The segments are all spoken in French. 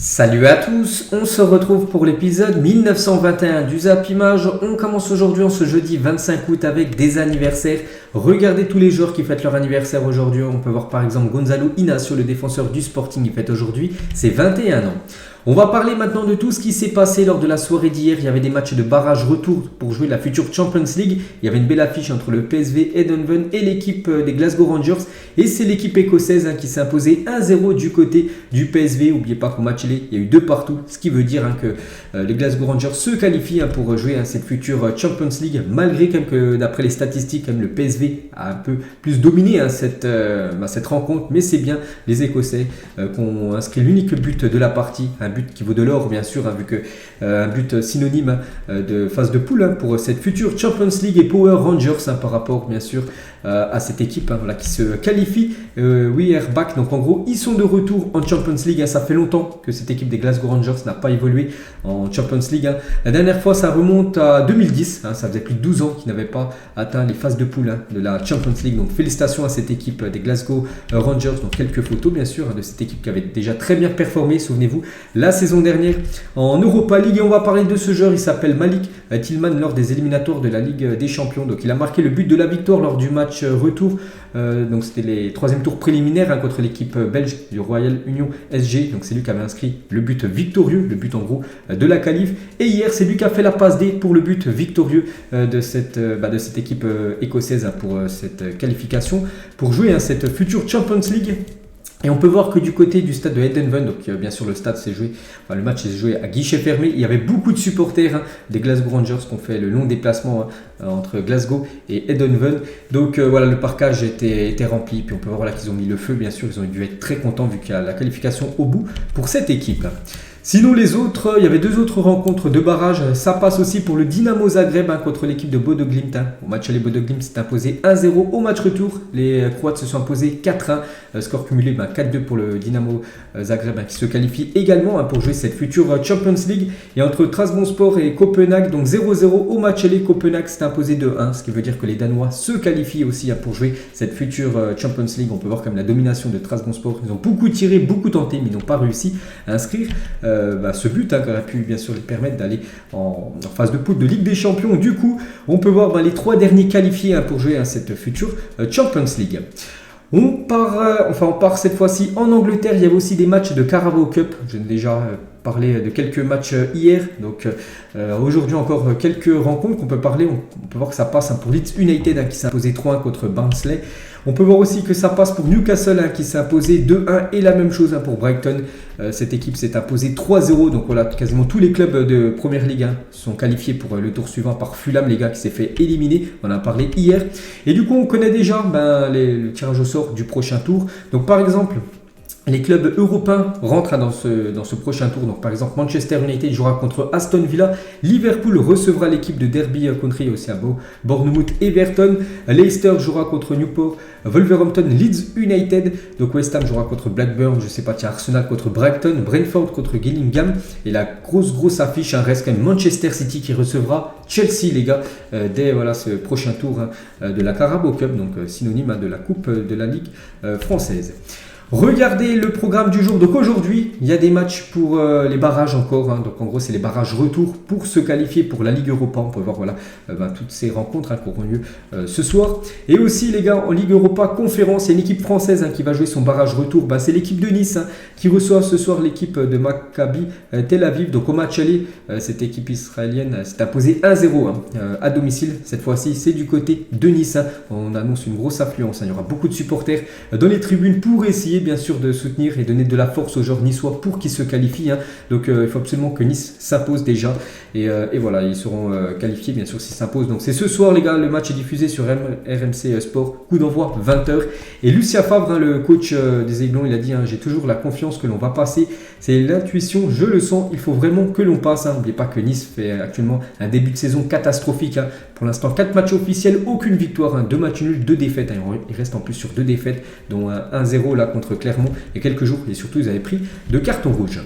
Salut à tous, on se retrouve pour l'épisode 1921 du Zap Image. On commence aujourd'hui en ce jeudi 25 août avec des anniversaires. Regardez tous les joueurs qui fêtent leur anniversaire aujourd'hui. On peut voir par exemple Gonzalo Inacio, le défenseur du Sporting, il fête aujourd'hui ses 21 ans. On va parler maintenant de tout ce qui s'est passé lors de la soirée d'hier. Il y avait des matchs de barrage retour pour jouer la future Champions League. Il y avait une belle affiche entre le PSV Eindhoven et l'équipe des Glasgow Rangers. Et c'est l'équipe écossaise qui s'est imposée 1-0 du côté du PSV. N'oubliez pas qu'au match aller, il y a eu 2 partout. Ce qui veut dire que les Glasgow Rangers se qualifient pour jouer cette future Champions League. Malgré que d'après les statistiques, le PSV a un peu plus dominé cette rencontre. Mais c'est bien les Écossais qui ont inscrit l'unique but de la partie. Un but qui vaut de l'or bien sûr, vu que un but synonyme de phase de poule pour cette future Champions League et Power Rangers par rapport bien sûr à cette équipe qui se qualifie. We are back, donc en gros ils sont de retour en Champions League. Ça fait longtemps que cette équipe des Glasgow Rangers n'a pas évolué en Champions League. La dernière fois ça remonte à 2010, ça faisait plus de 12 ans qu'ils n'avaient pas atteint les phases de poule de la Champions League. Donc félicitations à cette équipe des Glasgow Rangers. Donc quelques photos bien sûr de cette équipe qui avait déjà très bien performé, souvenez-vous, la saison dernière en Europa League. Et on va parler de ce joueur, il s'appelle Malik Tillman lors des éliminatoires de la Ligue des Champions. Donc il a marqué le but de la victoire lors du match retour. Donc c'était les 3e tours préliminaires contre l'équipe belge du Royal Union SG. Donc c'est lui qui avait inscrit le but victorieux, le but en gros de la qualif. Et hier c'est lui qui a fait la passe D pour le but victorieux de cette équipe écossaise pour cette qualification pour jouer cette future Champions League. Et on peut voir que du côté du stade de Eindhoven, donc bien sûr le match s'est joué à guichet fermé. Il y avait beaucoup de supporters des Glasgow Rangers qui ont fait le long déplacement entre Glasgow et Eindhoven. Donc voilà, le parkage était rempli. Puis on peut voir qu'ils ont mis le feu, bien sûr. Ils ont dû être très contents vu qu'il y a la qualification au bout pour cette équipe. Sinon les autres, il y avait 2 autres rencontres de barrage. Ça passe aussi pour le Dynamo Zagreb contre l'équipe de Bodo Glimt. Au match aller, Bodo Glimt s'est imposé 1-0. Au match retour, les Croates se sont imposés 4-1. Score cumulé 4-2 pour le Dynamo Zagreb qui se qualifie également pour jouer cette future Champions League. Et entre Trabzonspor et Copenhague, donc 0-0 au match aller, Copenhague s'est imposé 2-1. Ce qui veut dire que les Danois se qualifient aussi pour jouer cette future Champions League. On peut voir comme la domination de Trabzonspor. Ils ont beaucoup tiré, beaucoup tenté, mais ils n'ont pas réussi à inscrire ce but qui aurait pu bien sûr les permettre d'aller en phase de poule de Ligue des Champions. Du coup, on peut voir les 3 derniers qualifiés pour jouer cette future Champions League. On part cette fois-ci en Angleterre. Il y avait aussi des matchs de Carabao Cup. J'ai déjà parlé de quelques matchs hier. Donc aujourd'hui encore quelques rencontres qu'on peut parler. On peut voir que ça passe pour Leeds United qui s'est imposé 3-1 contre Barnsley. On peut voir aussi que ça passe pour Newcastle qui s'est imposé 2-1 et la même chose pour Brighton. Cette équipe s'est imposée 3-0. Donc voilà, quasiment tous les clubs de Première Ligue sont qualifiés pour le tour suivant par Fulham, les gars, qui s'est fait éliminer. On en a parlé hier. Et du coup, on connaît déjà le tirage au sort du prochain tour. Donc par exemple, les clubs européens rentrent dans ce prochain tour. Donc par exemple, Manchester United jouera contre Aston Villa. Liverpool recevra l'équipe de Derby County aussi à Bournemouth Everton. Leicester jouera contre Newport. Wolverhampton Leeds United. Donc West Ham jouera contre Blackburn. Arsenal contre Brighton. Brentford contre Gillingham. Et la grosse affiche reste quand même Manchester City qui recevra Chelsea, les gars, dès ce prochain tour de la Carabao Cup. Donc synonyme de la Coupe de la Ligue française. Regardez le programme du jour. Donc aujourd'hui, il y a des matchs pour les barrages encore. Donc en gros, c'est les barrages retour pour se qualifier pour la Ligue Europa. On peut voir toutes ces rencontres qui auront lieu ce soir. Et aussi les gars, en Ligue Europa Conférence, il y a une équipe française qui va jouer son barrage retour. C'est l'équipe de Nice qui reçoit ce soir l'équipe de Maccabi Tel Aviv. Donc au match aller, cette équipe israélienne s'est imposée 1-0 à domicile. Cette fois-ci, c'est du côté de Nice. On annonce une grosse affluence. Il y aura beaucoup de supporters dans les tribunes pour essayer bien sûr de soutenir et donner de la force aux joueurs niçois pour qu'ils se qualifient. Donc il faut absolument que Nice s'impose déjà. Et voilà, ils seront qualifiés bien sûr s'ils s'imposent. Donc c'est ce soir les gars, le match est diffusé sur RMC Sport. Coup d'envoi 20h. Et Lucien Favre, le coach des Aiglons, il a dit j'ai toujours la confiance que l'on va passer. C'est l'intuition, je le sens, il faut vraiment que l'on passe. N'oubliez pas que Nice fait actuellement un début de saison catastrophique. Pour l'instant, 4 matchs officiels, aucune victoire, 2 matchs nuls, 2 défaites. Il reste en plus sur 2 défaites, dont 1-0 contre Clermont il y a quelques jours. Et surtout, ils avaient pris 2 cartons rouges.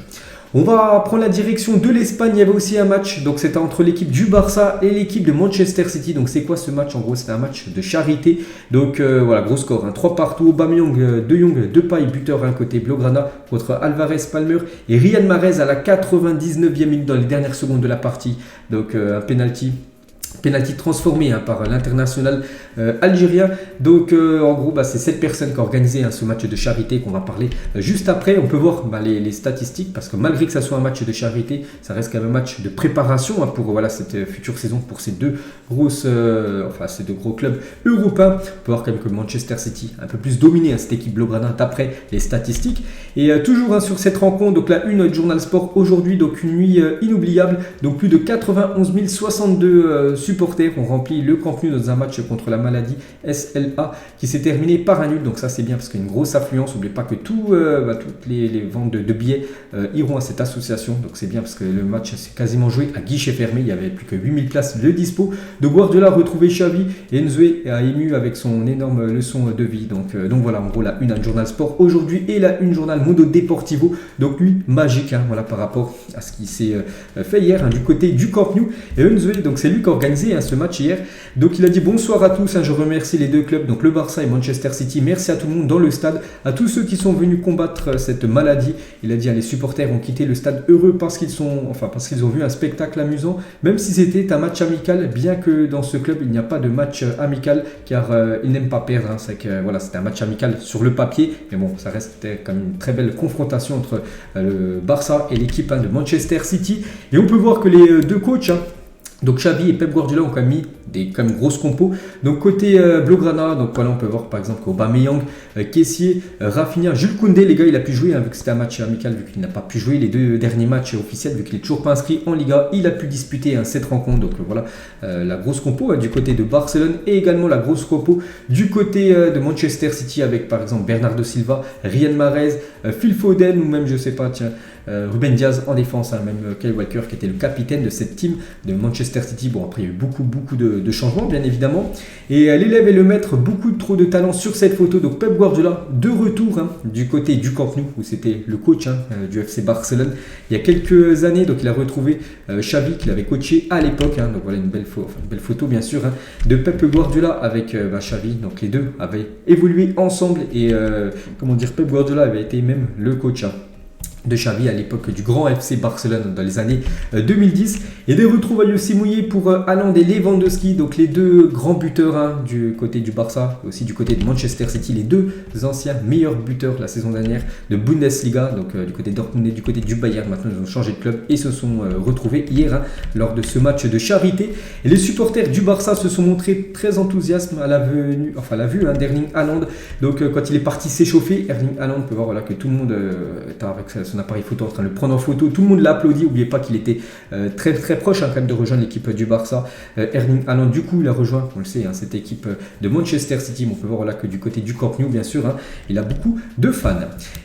On va prendre la direction de l'Espagne. Il y avait aussi un match, donc c'était entre l'équipe du Barça et l'équipe de Manchester City. Donc c'est quoi ce match? En gros, c'était un match de charité. Donc voilà, gros score, 3 partout. Aubameyang, De Jong, Depay, buteur côté Blaugrana contre Alvarez, Palmer et Riyad Mahrez à la 99e minute dans les dernières secondes de la partie. Donc un penalty transformé par l'international algérien. Donc en gros, c'est cette personne qui a organisé ce match de charité qu'on va parler juste après. On peut voir les statistiques parce que malgré que ça soit un match de charité, ça reste quand même un match de préparation pour cette future saison pour ces deux gros clubs européens. On peut voir quand même que Manchester City a un peu plus dominé cette équipe blaugrana d'après les statistiques. Et toujours sur cette rencontre, donc la une de Journal Sport aujourd'hui, donc une nuit inoubliable. Donc plus de 91 062 supporters ont rempli le Camp Nou dans un match contre la maladie SLA qui s'est terminé par un nul. Donc ça c'est bien parce qu'il y a une grosse affluence. N'oubliez pas que toutes les ventes de billets iront à cette association. Donc c'est bien parce que le match s'est quasiment joué à guichet fermé. Il n'y avait plus que 8000 places de dispo. De Guardiola a retrouvé Xavi et Nzoué a ému avec son énorme leçon de vie. Donc voilà, en gros la une à Journal Sport aujourd'hui et la une journal Mundo Deportivo. Donc lui magique par rapport à ce qui s'est fait hier du côté du Camp Nou. Et Nzoué, donc c'est lui qui a organisé ce match hier. Donc il a dit bonsoir à tous, je remercie les deux clubs, donc le Barça et Manchester City. Merci à tout le monde dans le stade, à tous ceux qui sont venus combattre cette maladie. Il a dit les supporters ont quitté le stade heureux parce qu'ils ont vu un spectacle amusant, même si c'était un match amical, bien que dans ce club il n'y a pas de match amical car ils n'aiment pas perdre. C'est que voilà, c'était un match amical sur le papier, mais bon, ça reste quand même une très belle confrontation entre le Barça et l'équipe de Manchester City. Et on peut voir que les deux coachs, donc Xavi et Pep Guardiola ont quand même mis des grosses compos. Donc côté Blaugrana, donc voilà, on peut voir par exemple qu'Aubameyang, Kessié, Rafinha, Jules Koundé, les gars, il a pu jouer vu que c'était un match amical, vu qu'il n'a pas pu jouer les deux derniers matchs officiels, vu qu'il n'est toujours pas inscrit en Liga, il a pu disputer cette rencontre. Donc voilà, la grosse compo du côté de Barcelone et également la grosse compo du côté de Manchester City avec par exemple Bernardo Silva, Riyad Mahrez, Phil Foden ou même je sais pas, Ruben Diaz en défense, même Kyle Walker qui était le capitaine de cette team de Manchester City. Bon, après il y a eu beaucoup de changements bien évidemment, et l'élève et le maître, beaucoup trop de talent sur cette photo. Donc Pep Guardiola de retour du côté du Camp Nou où c'était le coach du FC Barcelone il y a quelques années. Donc il a retrouvé Xavi qu'il avait coaché à l'époque, donc voilà une belle photo bien sûr de Pep Guardiola avec Xavi. Donc les deux avaient évolué ensemble et Pep Guardiola avait été même le coach de Xavi à l'époque du grand FC Barcelone dans les années 2010. Et des retrouvailles aussi mouillées pour Haaland et Lewandowski, donc les deux grands buteurs du côté du Barça, aussi du côté de Manchester City, les deux anciens meilleurs buteurs la saison dernière de Bundesliga, donc du côté de Dortmund et du côté du Bayern. Maintenant ils ont changé de club et se sont retrouvés hier lors de ce match de charité. Et les supporters du Barça se sont montrés très enthousiastes à la vue d'Erling Haaland. Donc quand il est parti s'échauffer, Erling Haaland, on peut voir que tout le monde est avec son appareil photo en train de le prendre en photo. Tout le monde l'a applaudi. N'oubliez pas qu'il était très très proche quand même de rejoindre l'équipe du Barça. Erling Haaland, du coup, il a rejoint, on le sait, cette équipe de Manchester City. On peut voir que du côté du Camp Nou, bien sûr, il a beaucoup de fans.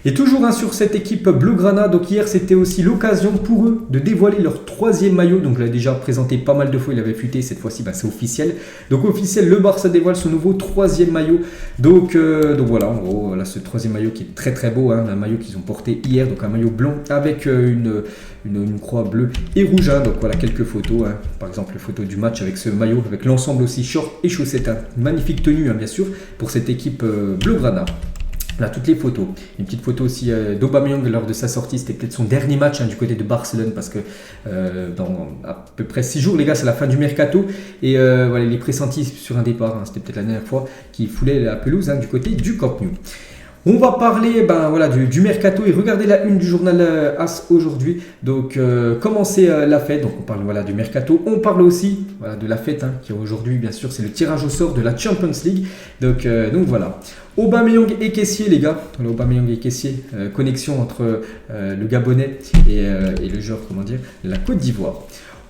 Et toujours sur cette équipe Blaugrana, donc hier, c'était aussi l'occasion pour eux de dévoiler leur troisième maillot. Donc, je l'ai déjà présenté pas mal de fois, il avait fuité. Cette fois-ci, c'est officiel. Donc, officiel, le Barça dévoile son nouveau troisième maillot. Donc voilà, en gros, là, ce troisième maillot qui est très très beau, un maillot qu'ils ont porté hier, donc un maillot blanc avec une croix bleue et rouge. Donc voilà quelques photos, par exemple les photos du match avec ce maillot, avec l'ensemble aussi short et chaussettes. Magnifique tenue bien sûr pour cette équipe Blaugrana. Là, toutes les photos. Une petite photo aussi d'Aubameyang lors de sa sortie. C'était peut-être son dernier match du côté de Barcelone parce que dans à peu près 6 jours, les gars, c'est la fin du mercato. Et voilà, il est pressenti sur un départ. C'était peut-être la dernière fois qu'il foulait la pelouse du côté du Camp Nou. On va parler du mercato et regardez la une du journal AS aujourd'hui. Donc commencer la fête, donc on parle du mercato, on parle aussi de la fête qui aujourd'hui bien sûr c'est le tirage au sort de la Champions League. Donc voilà. Aubameyang et Kessié les gars, Aubameyang et Kessié, connexion entre le Gabonais et le joueur la Côte d'Ivoire.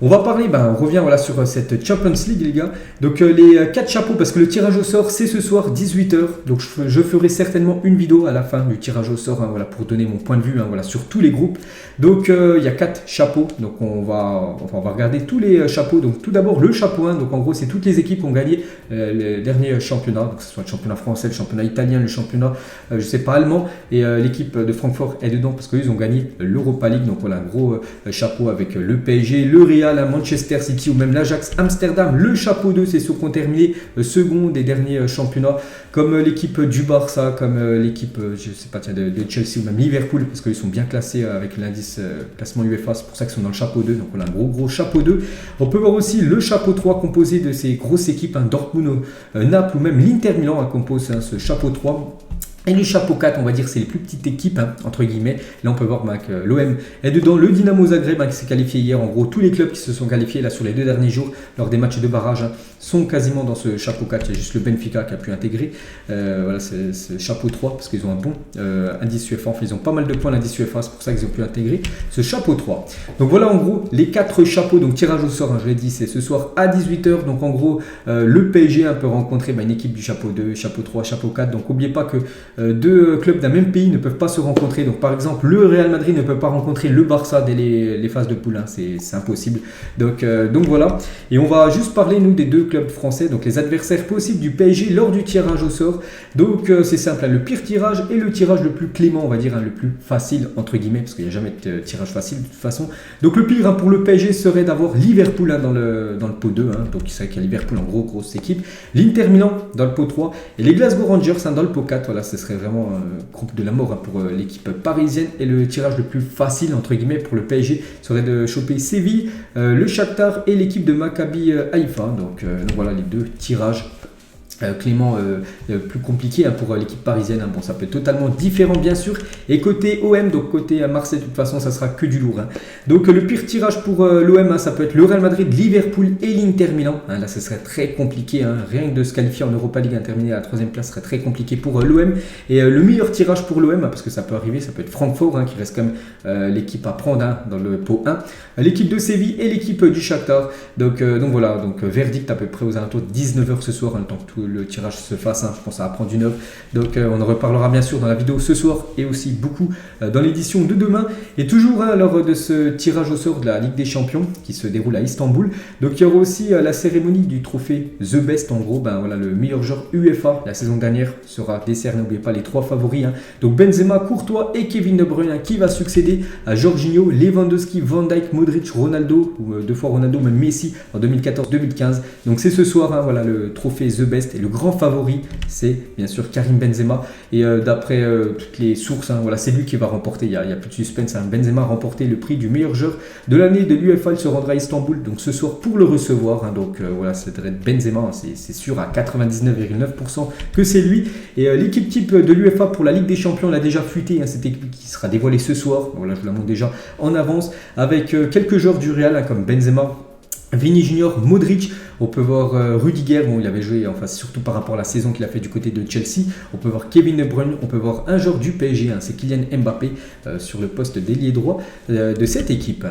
On va parler, on revient voilà, sur cette Champions League les gars. Donc les 4 chapeaux, parce que le tirage au sort c'est ce soir 18h. Donc je ferai certainement une vidéo à la fin du tirage au sort voilà, pour donner mon point de vue voilà, sur tous les groupes. Donc il y a 4 chapeaux, donc on va regarder tous les chapeaux. Donc tout d'abord le chapeau 1, donc en gros c'est toutes les équipes qui ont gagné le dernier championnat, donc que ce soit le championnat français, le championnat italien, le championnat je sais pas allemand, et l'équipe de Francfort est dedans parce qu'ils ont gagné l'Europa League. Donc voilà un gros chapeau avec le PSG, le Real, Manchester City ou même l'Ajax Amsterdam. Le chapeau 2 c'est ceux qui ont terminé second des derniers championnats, comme l'équipe du Barça, comme l'équipe je sais pas de Chelsea ou même Liverpool, parce qu'ils sont bien classés avec l'indice classement UEFA, c'est pour ça qu'ils sont dans le chapeau 2. Donc on a un gros chapeau 2. On peut voir aussi le chapeau 3 composé de ces grosses équipes, Dortmund, Naples ou même l'Inter Milan compose ce chapeau 3. Et le chapeau 4, on va dire, c'est les plus petites équipes, entre guillemets. Là, on peut voir que l'OM est dedans. Le Dynamo Zagreb qui s'est qualifié hier. En gros, tous les clubs qui se sont qualifiés là sur les 2 derniers jours lors des matchs de barrage sont quasiment dans ce chapeau 4. Il y a juste le Benfica qui a pu intégrer. Voilà, c'est ce chapeau 3 parce qu'ils ont un bon indice UEFA. Enfin, ils ont pas mal de points l'indice UEFA. C'est pour ça qu'ils ont pu intégrer ce chapeau 3. Donc voilà, en gros, les 4 chapeaux. Donc tirage au sort, je l'ai dit, c'est ce soir à 18h. Donc en gros, le PSG peut rencontrer une équipe du chapeau 2, chapeau 3, chapeau 4. Donc n'oubliez pas que 2 clubs d'un même pays ne peuvent pas se rencontrer. Donc par exemple le Real Madrid ne peut pas rencontrer le Barça dès les phases de poule, c'est impossible. Donc voilà, et on va juste parler nous des 2 clubs français, donc les adversaires possibles du PSG lors du tirage au sort. Donc c'est simple, le pire tirage et le tirage le plus clément, on va dire le plus facile entre guillemets, parce qu'il n'y a jamais de tirage facile de toute façon. Donc le pire pour le PSG serait d'avoir Liverpool dans le pot 2, donc il savait qu'il y a Liverpool en grosse équipe, l'Inter Milan dans le pot 3 et les Glasgow Rangers dans le pot 4. Voilà, ce serait vraiment un groupe de la mort pour l'équipe parisienne. Et le tirage le plus facile entre guillemets pour le PSG serait de choper Séville, le Shakhtar et l'équipe de Maccabi Haïfa. Donc voilà les 2 tirages clément plus compliqué pour l'équipe parisienne. Bon, ça peut être totalement différent bien sûr. Et côté OM, donc côté Marseille, de toute façon ça sera que du lourd. Donc le pire tirage pour l'OM, ça peut être le Real Madrid, Liverpool et l'Inter Milan. Là ce serait très compliqué, rien que de se qualifier en Europa League, terminer à la 3e place serait très compliqué pour l'OM. Et le meilleur tirage pour l'OM, parce que ça peut arriver, ça peut être Francfort qui reste quand même l'équipe à prendre dans le pot 1, l'équipe de Séville et l'équipe du Shakhtar. Donc voilà, donc verdict à peu près aux alentours de 19h ce soir, tant que tout le tirage se fasse. Je pense que ça va prendre 1 heure. Donc on en reparlera bien sûr dans la vidéo ce soir et aussi beaucoup dans l'édition de demain. Et toujours lors de ce tirage au sort de la Ligue des Champions qui se déroule à Istanbul. Donc il y aura aussi la cérémonie du trophée The Best. En gros, voilà, le meilleur joueur UEFA la saison dernière sera décerné. N'oubliez pas les 3 favoris. Donc Benzema, Courtois et Kevin De Bruyne qui va succéder à Jorginho, Lewandowski, Van Dijk, Modric, Ronaldo, ou 2 fois Ronaldo, même Messi en 2014-2015. Donc c'est ce soir, voilà le trophée The Best. Et le grand favori, c'est bien sûr Karim Benzema. Et d'après toutes les sources, voilà, c'est lui qui va remporter. Il n'y a plus de suspense. Benzema a remporté le prix du meilleur joueur de l'année de l'UEFA. Il se rendra à Istanbul donc ce soir pour le recevoir. Donc voilà, c'est Benzema. C'est sûr à 99,9% que c'est lui. Et l'équipe type de l'UEFA pour la Ligue des Champions l'a déjà fuité. Cette équipe qui sera dévoilée ce soir. Voilà, je vous la montre déjà en avance. Avec quelques joueurs du Real comme Benzema, Vini Junior, Modric, on peut voir Rudiger, il avait joué surtout par rapport à la saison qu'il a fait du côté de Chelsea. On peut voir Kevin De Bruyne, on peut voir un joueur du PSG, c'est Kylian Mbappé sur le poste d'ailier droit de cette équipe.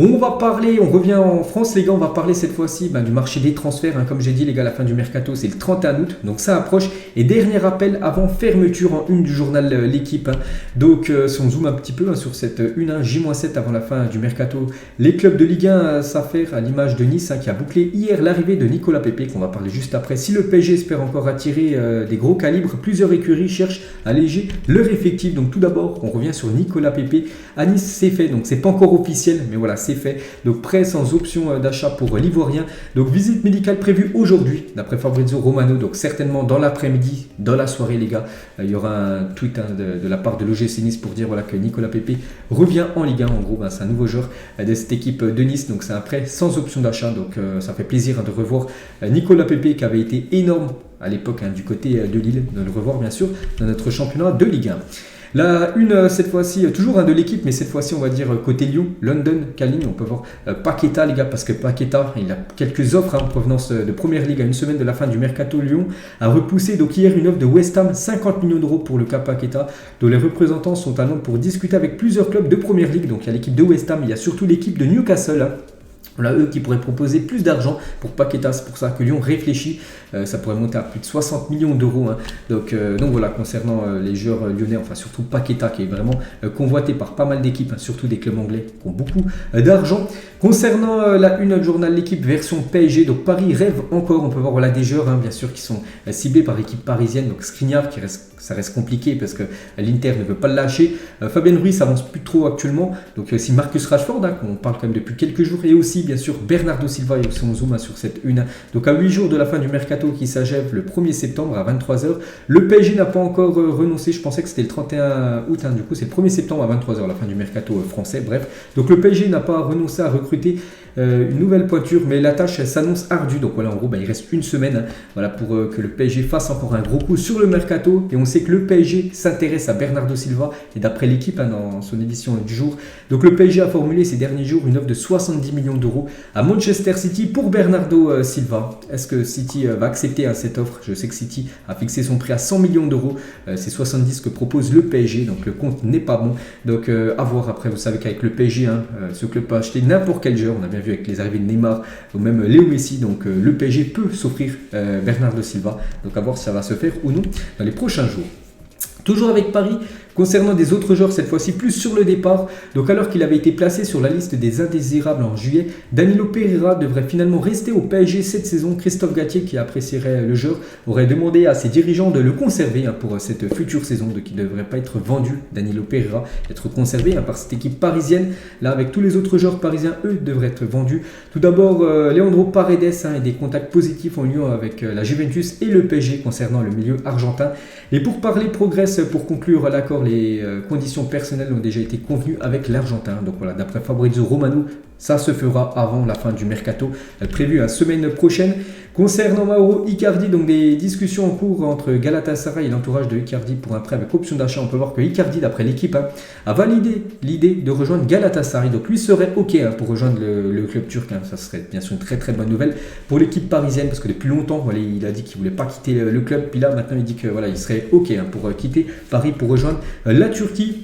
On revient en France les gars, on va parler cette fois-ci du marché des transferts. Comme j'ai dit les gars, la fin du mercato c'est le 31 août, donc ça approche. Et dernier appel avant fermeture en une du journal L'équipe. Donc si on zoome un petit peu sur cette une, J-7 avant la fin du mercato, les clubs de Ligue 1 s'affairent à l'image de Nice qui a bouclé hier l'arrivée de Nicolas Pepe, qu'on va parler juste après. Si le PSG espère encore attirer des gros calibres, plusieurs écuries cherchent à alléger leur effectif. Donc tout d'abord, on revient sur Nicolas Pepe. À Nice c'est fait, donc c'est pas encore officiel, mais voilà, c'est fait. Donc prêt sans option d'achat pour l'Ivoirien. Donc visite médicale prévue aujourd'hui d'après Fabrizio Romano. Donc certainement dans l'après-midi, dans la soirée les gars, il y aura un tweet de la part de l'OGC Nice pour dire voilà, que Nicolas Pepe revient en Ligue 1. En gros, c'est un nouveau joueur de cette équipe de Nice. Donc c'est un prêt sans option d'achat. Donc ça fait plaisir de revoir Nicolas Pepe qui avait été énorme à l'époque du côté de Lille. De le revoir bien sûr dans notre championnat de Ligue 1. La une, cette fois-ci, toujours de l'équipe, mais cette fois-ci, on va dire côté Lyon, London Calling. On peut voir Paqueta, les gars, parce que Paqueta, il a quelques offres en provenance de Première Ligue à une semaine de la fin du mercato. Lyon a repoussé donc hier une offre de West Ham, 50 millions d'euros pour le cas Paqueta, dont les représentants sont à Londres pour discuter avec plusieurs clubs de Première Ligue. Donc il y a l'équipe de West Ham, il y a surtout l'équipe de Newcastle. Voilà, eux qui pourraient proposer plus d'argent pour Paqueta, c'est pour ça que Lyon réfléchit. Ça pourrait monter à plus de 60 millions d'euros. Hein. Donc voilà, concernant les joueurs lyonnais, enfin surtout Paqueta qui est vraiment convoité par pas mal d'équipes, hein, surtout des clubs anglais qui ont beaucoup d'argent. Concernant la une, notre journal L'équipe version PSG, donc Paris rêve encore. On peut voir voilà, des joueurs hein, bien sûr qui sont ciblés par l'équipe parisienne. Donc Skriniar, ça reste compliqué parce que l'Inter ne veut pas le lâcher. Fabien Ruiz avance plus trop actuellement. Donc il y a aussi Marcus Rashford, hein, qu'on parle quand même depuis quelques jours. Et aussi bien sûr Bernardo Silva, et aussi on zoom hein, sur cette une. Donc à 8 jours de la fin du mercato qui s'achève le 1er septembre à 23h. Le PSG n'a pas encore renoncé. Je pensais que c'était le 31 août. Hein, du coup c'est le 1er septembre à 23h, la fin du mercato français. Bref, donc le PSG n'a pas renoncé à recruter une nouvelle pointure, mais la tâche s'annonce ardue. Donc voilà, en gros, il reste une semaine hein, voilà, pour que le PSG fasse encore un gros coup sur le mercato. Et on sait que le PSG s'intéresse à Bernardo Silva. Et d'après l'équipe, hein, dans son édition du jour, donc le PSG a formulé ces derniers jours une offre de 70 millions d'euros à Manchester City pour Bernardo Silva. Est-ce que City va accepter hein, cette offre? Je sais que City a fixé son prix à 100 millions d'euros. C'est 70 que propose le PSG. Donc le compte n'est pas bon. Donc à voir après. Vous savez qu'avec le PSG, hein, ce club peut acheter n'importe quel joueur. On a bien vu avec les arrivées de Neymar ou même Léo Messi. Donc le PSG peut s'offrir Bernardo Silva. Donc à voir si ça va se faire ou non dans les prochains jours. Toujours avec Paris, concernant des autres joueurs, cette fois-ci plus sur le départ. Donc alors qu'il avait été placé sur la liste des indésirables en juillet, Danilo Pereira devrait finalement rester au PSG cette saison. Christophe Galtier, qui apprécierait le joueur, aurait demandé à ses dirigeants de le conserver hein, pour cette future saison. Donc il ne devrait pas être vendu, Danilo Pereira, être conservé hein, par cette équipe parisienne. Là, avec tous les autres joueurs parisiens, eux, devraient être vendus. Tout d'abord, Leandro Paredes hein, et des contacts positifs en lien avec la Juventus et le PSG concernant le milieu argentin. Les pourparlers progressent pour conclure l'accord. Les conditions personnelles ont déjà été convenues avec l'Argentin. Donc voilà, d'après Fabrizio Romano, ça se fera avant la fin du mercato prévu la semaine prochaine. Concernant Mauro Icardi, donc des discussions en cours entre Galatasaray et l'entourage de Icardi pour un prêt avec option d'achat. On peut voir que Icardi, d'après l'équipe, hein, a validé l'idée de rejoindre Galatasaray. Donc lui serait OK hein, pour rejoindre le club turc. Hein. Ça serait bien sûr une très très bonne nouvelle pour l'équipe parisienne parce que depuis longtemps, voilà, il a dit qu'il ne voulait pas quitter le club. Puis là, maintenant, il dit que voilà, il serait OK hein, pour quitter Paris pour rejoindre la Turquie.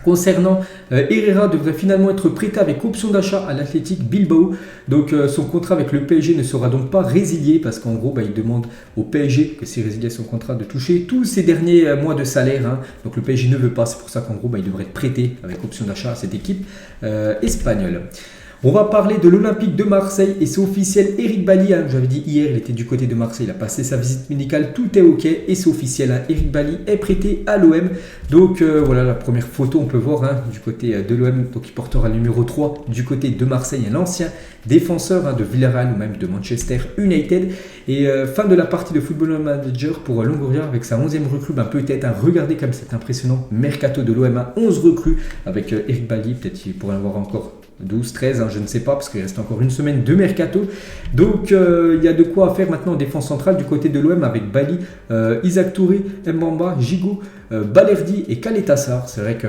Concernant Herrera devrait finalement être prêté avec option d'achat à l'Athletic Bilbao. Donc son contrat avec le PSG ne sera donc pas résilié parce qu'en gros il demande au PSG que s'il résiliait son contrat de toucher tous ses derniers mois de salaire. Hein. Donc le PSG ne veut pas, c'est pour ça qu'en gros il devrait être prêté avec option d'achat à cette équipe espagnole. On va parler de l'Olympique de Marseille et c'est officiel, Eric Bailly, hein, j'avais dit hier, il était du côté de Marseille, il a passé sa visite médicale, tout est ok et c'est officiel, hein, Eric Bailly est prêté à l'OM. Donc voilà la première photo, on peut voir hein, du côté de l'OM, donc il portera le numéro 3 du côté de Marseille, l'ancien défenseur hein, de Villarreal ou même de Manchester United. Et fin de la partie de Football Manager pour Longoria avec sa 11e recrue, peut-être hein, regardez comme cet impressionnant mercato de l'OM, hein, 11 recrues avec Eric Bailly, peut-être qu'il pourrait en avoir encore 12, 13, hein, je ne sais pas, parce qu'il reste encore une semaine de mercato. Donc, il y a de quoi faire maintenant en défense centrale du côté de l'OM avec Bailly, Isaac Touré, Mbamba, Gigot, Balerdi et Caleta-Car. C'est vrai que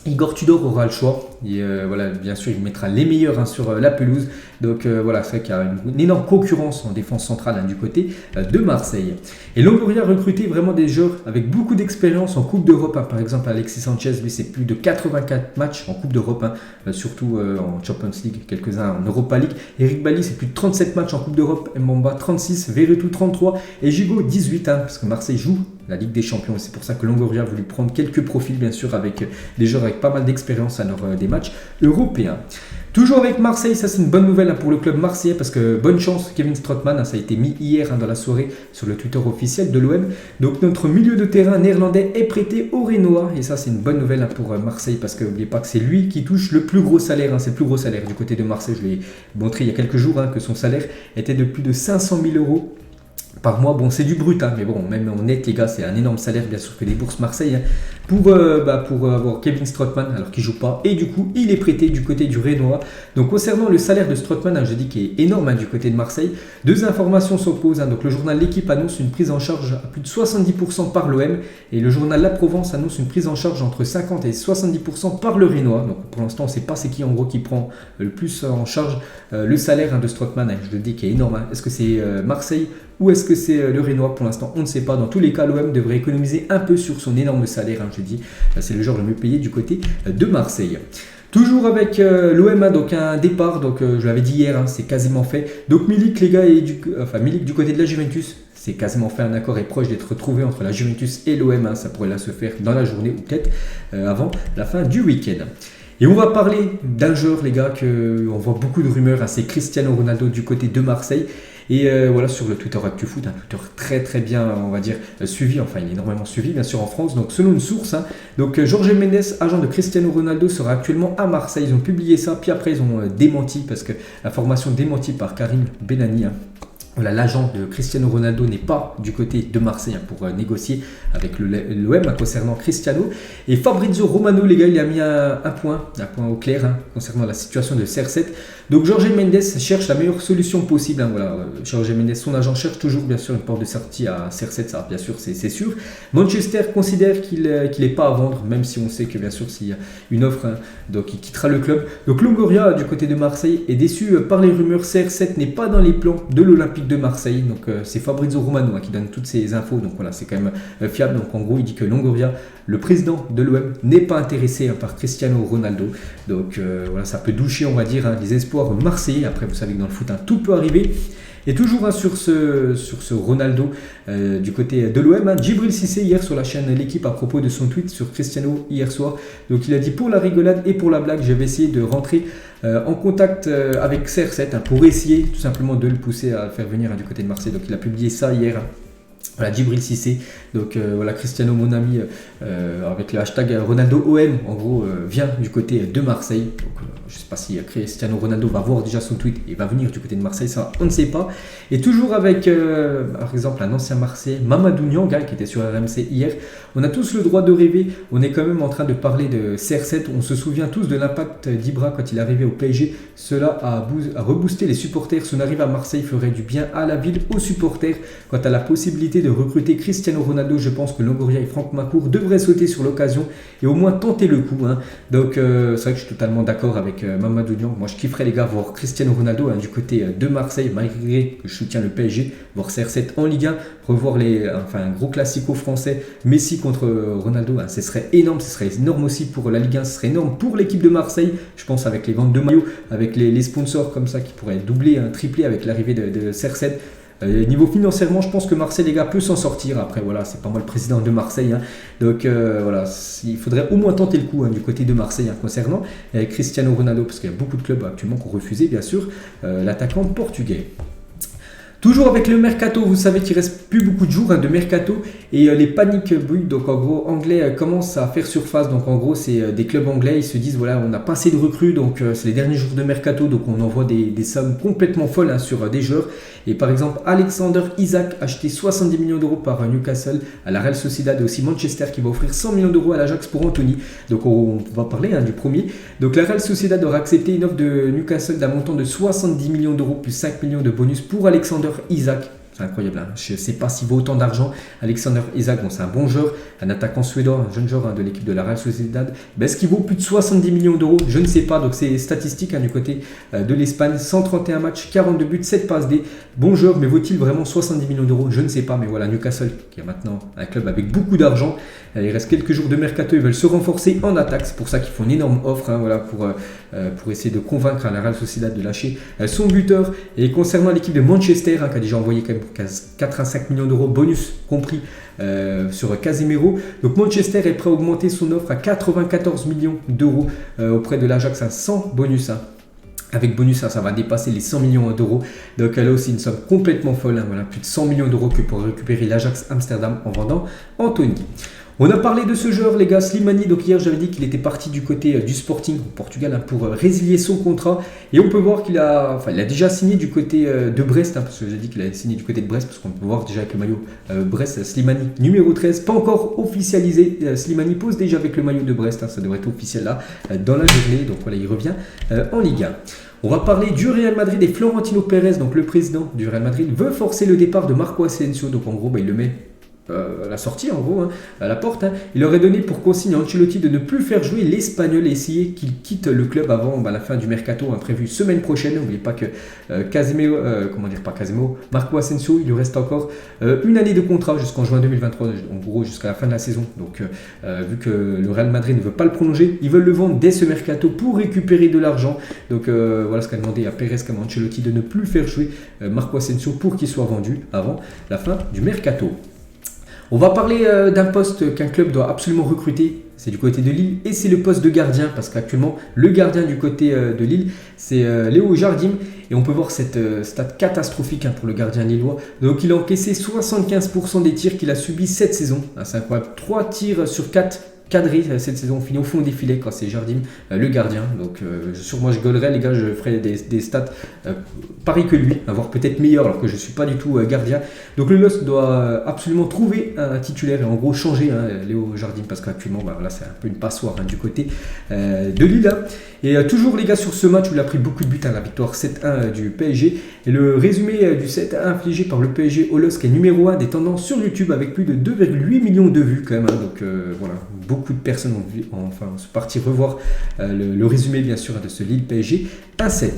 Igor Tudor aura le choix. Et, voilà, bien sûr, il mettra les meilleurs hein, sur la pelouse. Donc voilà, c'est vrai qu'il y a une énorme concurrence en défense centrale hein, du côté de Marseille. Et Longoria a recruté vraiment des joueurs avec beaucoup d'expérience en Coupe d'Europe. Hein. Par exemple, Alexis Sanchez, lui, c'est plus de 84 matchs en Coupe d'Europe, hein, surtout en Champions League, quelques-uns en Europa League. Eric Bailly, c'est plus de 37 matchs en Coupe d'Europe. Mbamba, 36, Verretou, 33 et Gigot, 18, hein, parce que Marseille joue la Ligue des Champions. Et c'est pour ça que Longoria a voulu prendre quelques profils, bien sûr, avec des joueurs avec pas mal d'expérience à lors des matchs européens. Toujours avec Marseille, ça c'est une bonne nouvelle hein, pour le club marseillais parce que bonne chance, Kevin Strootman, hein, ça a été mis hier hein, dans la soirée sur le Twitter officiel de l'OM. Donc notre milieu de terrain néerlandais est prêté au Rénois et ça c'est une bonne nouvelle hein, pour Marseille parce que n'oubliez pas que c'est lui qui touche le plus gros salaire, hein, c'est le plus gros salaire du côté de Marseille. Je l'ai montré il y a quelques jours hein, que son salaire était de plus de 500 000 euros par mois. Bon, c'est du brut, hein, mais bon, même en net, les gars, c'est un énorme salaire, bien sûr, que les bourses Marseille, hein, pour avoir Kevin Strootman, alors qu'il ne joue pas. Et du coup, il est prêté du côté du Rénois. Donc, concernant le salaire de Strootman, hein, je dis qu'il est énorme hein, du côté de Marseille. Deux informations s'opposent. Hein, donc, le journal L'Équipe annonce une prise en charge à plus de 70% par l'OM. Et le journal La Provence annonce une prise en charge entre 50 et 70% par le Rénois. Donc, pour l'instant, on ne sait pas c'est qui, en gros, qui prend le plus en charge le salaire hein, de Strootman. Hein, je le dis qu'il est énorme. Hein. Est-ce que c'est Marseille ou est-ce que c'est le Rénois? Pour l'instant, on ne sait pas. Dans tous les cas, l'OM devrait économiser un peu sur son énorme salaire. Hein, je dis, c'est le joueur le mieux payé du côté de Marseille. Toujours avec l'OM, donc un départ, donc je l'avais dit hier, c'est quasiment fait. Donc Milik, les gars, Milik du côté de la Juventus, c'est quasiment fait, un accord est proche d'être retrouvé entre la Juventus et l'OM, ça pourrait là se faire dans la journée ou peut-être avant la fin du week-end. Et on va parler d'un joueur, les gars, on voit beaucoup de rumeurs, c'est Cristiano Ronaldo du côté de Marseille. Et voilà, sur le Twitter ActuFoot, un Twitter très bien, on va dire, suivi, enfin il est énormément suivi bien sûr en France, donc selon une source, donc Jorge Mendes, agent de Cristiano Ronaldo, sera actuellement à Marseille. Ils ont publié ça, puis après ils ont démenti, parce que l'information démentie par Karim Benani, voilà, l'agent de Cristiano Ronaldo n'est pas du côté de Marseille pour négocier avec l'OM concernant Cristiano. Et Fabrizio Romano, les gars, il a mis un point au clair concernant la situation de CR7. Donc Jorge Mendes cherche la meilleure solution possible. Voilà, Jorge Mendes, son agent, cherche toujours bien sûr une porte de sortie à CR7, ça bien sûr c'est sûr. Manchester considère qu'il n'est pas à vendre, même si on sait que bien sûr s'il y a une offre, donc il quittera le club. Donc Longoria du côté de Marseille est déçu par les rumeurs. CR7 n'est pas dans les plans de l'Olympique de Marseille. Donc c'est Fabrizio Romano qui donne toutes ces infos. Donc voilà, c'est quand même fiable. Donc en gros, il dit que Longoria, le président de l'OM, n'est pas intéressé par Cristiano Ronaldo. Donc voilà, ça peut doucher, on va dire, les espoirs marseillais. Après, vous savez que dans le foot, tout peut arriver. Et toujours sur ce Ronaldo du côté de l'OM, Djibril Cissé hier sur la chaîne L'équipe à propos de son tweet sur Cristiano hier soir. Donc il a dit: pour la rigolade et pour la blague, je vais essayer de rentrer en contact avec CR7 pour essayer tout simplement de le pousser à le faire venir du côté de Marseille. Donc il a publié ça hier. Voilà, Djibril Cissé, donc voilà, Cristiano mon ami avec le hashtag Ronaldo OM, en gros vient du côté de Marseille. Donc je ne sais pas si Cristiano Ronaldo va voir déjà son tweet et va venir du côté de Marseille, ça on ne sait pas. Et toujours avec par exemple un ancien Marseillais, Mamadou Niang, qui était sur RMC hier. On a tous le droit de rêver, on est quand même en train de parler de CR7, on se souvient tous de l'impact d'Ibra quand il est arrivé au PSG. Cela a reboosté les supporters, son arrivée à Marseille ferait du bien à la ville, aux supporters. Quant à la possibilité de recruter Cristiano Ronaldo, je pense que Longoria et Franck Macour devraient sauter sur l'occasion et au moins tenter le coup. Donc c'est vrai que je suis totalement d'accord avec Mamadou Niang. Moi je kifferais les gars voir Cristiano Ronaldo du côté de Marseille, malgré que je soutiens le PSG, voir CR7 en Ligue 1, revoir un gros classico français, Messi contre Ronaldo, ce serait énorme aussi pour la Ligue 1, ce serait énorme pour l'équipe de Marseille. Je pense avec les ventes de maillots, avec les sponsors comme ça qui pourraient doubler, tripler avec l'arrivée de CR7. Niveau financièrement, je pense que Marseille, les gars, peut s'en sortir. Après, voilà, c'est pas moi le président de Marseille. Donc, voilà, il faudrait au moins tenter le coup du côté de Marseille concernant Cristiano Ronaldo, parce qu'il y a beaucoup de clubs actuellement qui ont refusé, bien sûr, l'attaquant portugais. Toujours avec le mercato, vous savez qu'il reste plus beaucoup de jours de mercato et les panic buys, donc en gros anglais, commencent à faire surface. Donc en gros c'est des clubs anglais, ils se disent voilà, on n'a pas assez de recrues, donc c'est les derniers jours de mercato, donc on envoie des sommes complètement folles sur des joueurs. Et par exemple Alexander Isak acheté 70 millions d'euros par Newcastle à la Real Sociedad, et aussi Manchester qui va offrir 100 millions d'euros à l'Ajax pour Anthony. Donc on va parler du premier. Donc la Real Sociedad aura accepté une offre de Newcastle d'un montant de 70 millions d'euros plus 5 millions de bonus pour Alexander Isak. C'est incroyable, je ne sais pas s'il vaut autant d'argent. Alexander Isak, bon, c'est un bon joueur, un attaquant suédois, un jeune joueur de l'équipe de la Real Sociedad. Est-ce qu'il vaut plus de 70 millions d'euros? Je ne sais pas. Donc c'est statistique du côté de l'Espagne. 131 matchs, 42 buts, 7 passes D. Bon joueur, mais vaut-il vraiment 70 millions d'euros? Je ne sais pas. Mais voilà, Newcastle, qui est maintenant un club avec beaucoup d'argent. Il reste quelques jours de mercato, ils veulent se renforcer en attaque. C'est pour ça qu'ils font une énorme offre voilà, pour essayer de convaincre la Real Sociedad de lâcher son buteur. Et concernant l'équipe de Manchester, qui a déjà envoyé quand même 4 à 5 millions d'euros bonus compris sur Casemiro. Donc Manchester est prêt à augmenter son offre à 94 millions d'euros auprès de l'Ajax, sans bonus. Avec bonus, ça va dépasser les 100 millions d'euros. Donc là aussi, une somme complètement folle. Voilà, plus de 100 millions d'euros que pour récupérer l'Ajax Amsterdam en vendant Anthony. On a parlé de ce joueur, les gars, Slimani. Donc hier, j'avais dit qu'il était parti du côté du Sporting au Portugal pour résilier son contrat. Et on peut voir qu'il a déjà signé du côté de Brest, parce que j'ai dit qu'il avait signé du côté de Brest, parce qu'on peut voir déjà avec le maillot Brest, Slimani numéro 13, pas encore officialisé. Slimani pose déjà avec le maillot de Brest, ça devrait être officiel là dans la journée. Donc voilà, il revient en Ligue 1. On va parler du Real Madrid et Florentino Pérez, donc le président du Real Madrid, veut forcer le départ de Marco Asensio. Donc en gros, il le met la sortie en gros, à la porte, il aurait donné pour consigne à Ancelotti de ne plus faire jouer l'Espagnol et essayer qu'il quitte le club avant la fin du mercato prévu semaine prochaine. N'oubliez pas que Marco Asensio, il lui reste encore une année de contrat jusqu'en juin 2023, en gros jusqu'à la fin de la saison. Donc vu que le Real Madrid ne veut pas le prolonger, ils veulent le vendre dès ce mercato pour récupérer de l'argent. Donc voilà ce qu'a demandé à Pérez comme Ancelotti, de ne plus faire jouer Marco Asensio pour qu'il soit vendu avant la fin du mercato. On va parler d'un poste qu'un club doit absolument recruter, c'est du côté de Lille, et c'est le poste de gardien, parce qu'actuellement, le gardien du côté de Lille, c'est Léo Jardim, et on peut voir cette stat catastrophique pour le gardien lillois. Donc il a encaissé 75% des tirs qu'il a subis cette saison, c'est incroyable, 3 tirs sur 4 cadré cette saison, fini au fond des filets quand c'est Jardim, le gardien. Donc sur moi je gueulerais les gars, je ferai des stats pareil que lui, voire peut-être meilleur alors que je ne suis pas du tout gardien. Donc le LOSC doit absolument trouver un titulaire et en gros changer Léo Jardim, parce qu'actuellement là c'est un peu une passoire du côté de Lille. Et toujours les gars sur ce match où il a pris beaucoup de buts, la victoire 7-1 du PSG. Et le résumé du 7-1 infligé par le PSG au LOSC est numéro 1 des tendances sur YouTube avec plus de 2,8 millions de vues quand même. Donc voilà, beaucoup de personnes sont parties revoir le résumé bien sûr de ce Lille PSG 1-7.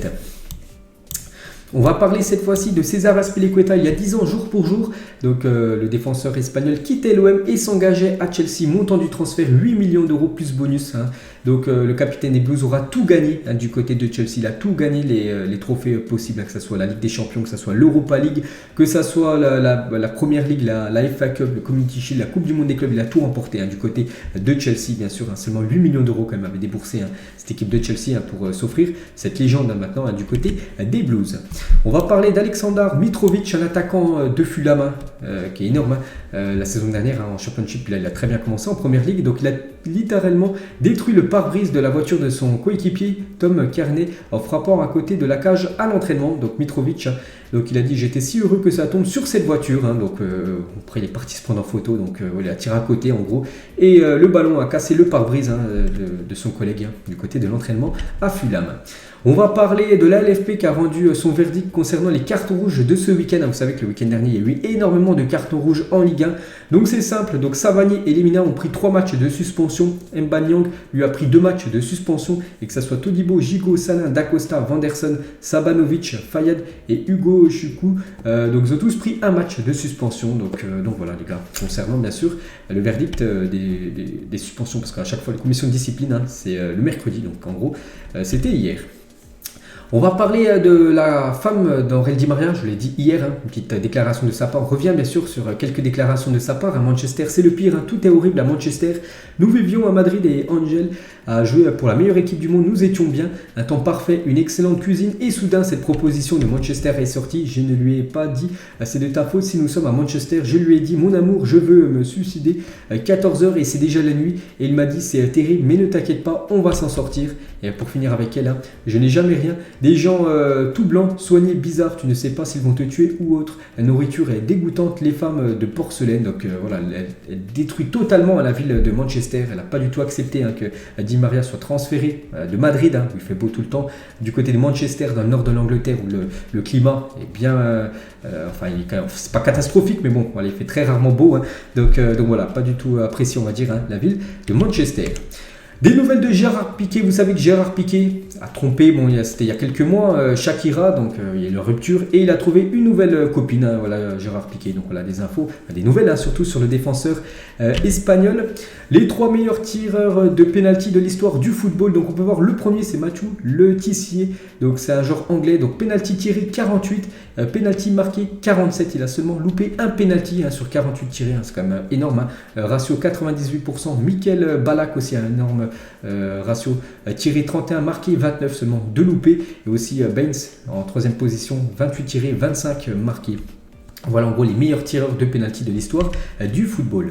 On va parler cette fois-ci de César Azpilicueta il y a 10 ans jour pour jour. Donc le défenseur espagnol quittait l'OM et s'engageait à Chelsea, montant du transfert 8 millions d'euros plus bonus. Donc le capitaine des Blues aura tout gagné du côté de Chelsea. Il a tout gagné les trophées possibles, que ce soit la Ligue des Champions, que ce soit l'Europa League, que ce soit la Première Ligue, la FA Cup, le Community Shield, la Coupe du Monde des clubs. Il a tout remporté du côté de Chelsea, bien sûr. Seulement 8 millions d'euros quand même avait déboursé cette équipe de Chelsea pour s'offrir cette légende maintenant du côté des Blues. On va parler d'Aleksandar Mitrovic, un attaquant de Fulham qui est énorme. La saison dernière en Championship, il a très bien commencé en Première Ligue. Donc il a littéralement détruit le pare-brise de la voiture de son coéquipier Tom Kearney en frappant à côté de la cage à l'entraînement. Donc Mitrovic, donc il a dit: j'étais si heureux que ça tombe sur cette voiture. Donc après il est parti se prendre en photo, donc il a tiré à côté en gros, et le ballon a cassé le pare-brise de son collègue du côté de l'entraînement à Fulham. On va parler de la LFP qui a rendu son verdict concernant les cartons rouges de ce week-end. Vous savez que le week-end dernier, il y a eu énormément de cartons rouges en Ligue 1. Donc c'est simple, donc Savani et Lemina ont pris 3 matchs de suspension. Mbanyang lui a pris 2 matchs de suspension. Et que ce soit Todibo, Gigot, Salin, Dacosta, Vanderson, Sabanovic, Fayad et Hugo Choukou. Donc ils ont tous pris 1 match de suspension. Donc voilà les gars, concernant bien sûr le verdict des suspensions. Parce qu'à chaque fois, les commissions de discipline, c'est le mercredi. Donc en gros, c'était hier. On va parler de la femme d'Aurel Di Maria, je l'ai dit hier, une petite déclaration de sa part. On revient bien sûr sur quelques déclarations de sa part. À Manchester, c'est le pire, tout est horrible à Manchester. Nous vivions à Madrid et Angel a joué pour la meilleure équipe du monde. Nous étions bien, un temps parfait, une excellente cuisine. Et soudain, cette proposition de Manchester est sortie. Je ne lui ai pas dit c'est de ta faute si nous sommes à Manchester. Je lui ai dit: mon amour, je veux me suicider. 14h et c'est déjà la nuit. Et il m'a dit: c'est terrible, mais ne t'inquiète pas, on va s'en sortir. Et pour finir avec elle, je n'ai jamais rien. Des gens tout blancs, soignés, bizarres, tu ne sais pas s'ils vont te tuer ou autre. La nourriture est dégoûtante, les femmes de porcelaine. Donc voilà, elle détruit totalement la ville de Manchester. Elle n'a pas du tout accepté que Di Maria soit transféré de Madrid, où il fait beau tout le temps, du côté de Manchester, dans le nord de l'Angleterre, où le climat est bien... c'est pas catastrophique, mais bon, voilà, il fait très rarement beau. Donc voilà, pas du tout apprécié, on va dire, la ville de Manchester. Des nouvelles de Gérard Piqué. Vous savez que Gérard Piqué a trompé, c'était il y a quelques mois, Shakira, donc il y a eu une rupture et il a trouvé une nouvelle copine, voilà, Gérard Piqué. Donc voilà des infos, des nouvelles surtout sur le défenseur espagnol. Les 3 meilleurs tireurs de pénalty de l'histoire du football. Donc on peut voir le premier, c'est Mathieu Le Tissier, donc c'est un joueur anglais. Donc pénalty tiré 48, pénalty marqué 47. Il a seulement loupé un pénalty sur 48 tirés, c'est quand même énorme. Ratio 98%. Michael Ballack aussi un énorme ratio, tiré 31, marqué 29, seulement 2 loupés. Et aussi Baines en 3e position, 28 tirés, 25 marqués. Voilà en gros les meilleurs tireurs de pénalty de l'histoire du football.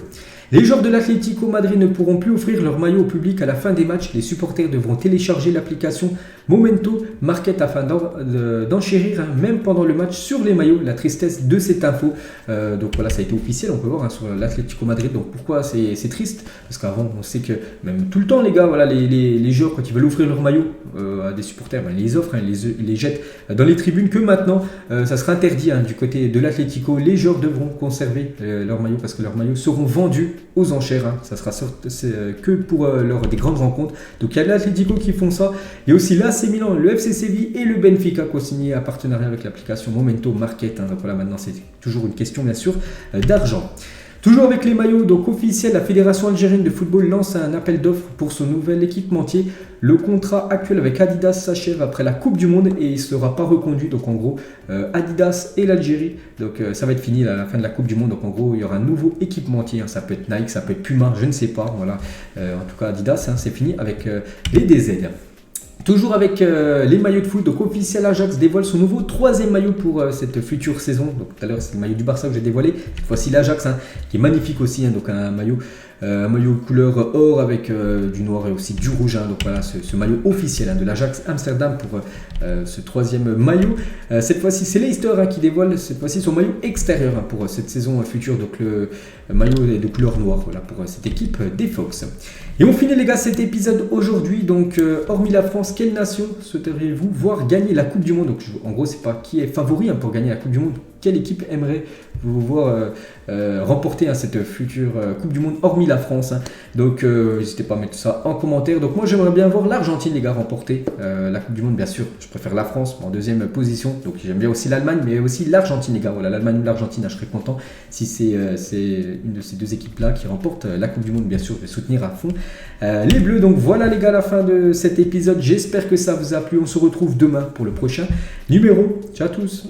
Les joueurs de l'Atlético Madrid ne pourront plus offrir leur maillot au public à la fin des matchs. Les supporters devront télécharger l'application Momento Market afin d'enchérir même pendant le match sur les maillots. La tristesse de cette info. Donc voilà, ça a été officiel, on peut voir sur l'Atlético Madrid. Donc pourquoi c'est triste? Parce qu'avant, on sait que même tout le temps, les gars, voilà, les joueurs, quand ils veulent offrir leur maillot à des supporters, ils les offrent, ils les jettent dans les tribunes. Que maintenant, ça sera interdit du côté de l'Atlético. Les joueurs devront conserver leur maillot parce que leurs maillots seront vendus aux enchères. Ça sera que pour des grandes rencontres. Donc il y a l'Atlético qui font ça. Il y a aussi l'AC Milan, le FC Séville et le Benfica qui ont signé un partenariat avec l'application Momento Market. Donc voilà, maintenant c'est toujours une question bien sûr d'argent. Toujours avec les maillots, donc officiel, la Fédération algérienne de football lance un appel d'offres pour son nouvel équipementier. Le contrat actuel avec Adidas s'achève après la Coupe du Monde et il ne sera pas reconduit. Donc en gros, Adidas et l'Algérie, donc ça va être fini à la fin de la Coupe du Monde. Donc en gros, il y aura un nouveau équipementier. Ça peut être Nike, ça peut être Puma, je ne sais pas. Voilà. En tout cas, Adidas, c'est fini avec les DZ. Toujours avec les maillots de foot, donc officiel Ajax dévoile son nouveau 3e maillot pour cette future saison. Donc tout à l'heure c'est le maillot du Barça que j'ai dévoilé, cette fois-ci l'Ajax qui est magnifique aussi, donc un maillot couleur or avec du noir et aussi du rouge. Donc voilà ce maillot officiel de l'Ajax Amsterdam pour ce 3e maillot. Cette fois-ci c'est Leicester qui dévoile cette fois-ci son maillot extérieur pour cette saison future, donc le maillot de couleur noire voilà, pour cette équipe des Fox. Et on finit les gars cet épisode aujourd'hui, donc hormis la France, quelle nation souhaiteriez-vous voir gagner la Coupe du Monde? Donc en gros c'est pas qui est favori pour gagner la Coupe du Monde, quelle équipe aimerait-vous voir remporter cette future Coupe du Monde hormis la France. Donc n'hésitez pas à mettre ça en commentaire. Donc moi j'aimerais bien voir l'Argentine les gars remporter la Coupe du Monde, bien sûr je préfère la France en 2e position, donc j'aime bien aussi l'Allemagne mais aussi l'Argentine les gars, voilà l'Allemagne ou l'Argentine, je serais content si c'est une de ces deux équipes là qui remporte la Coupe du Monde, bien sûr je vais soutenir à fond les Bleus. Donc voilà les gars, la fin de cet épisode, j'espère que ça vous a plu, on se retrouve demain pour le prochain numéro, ciao à tous.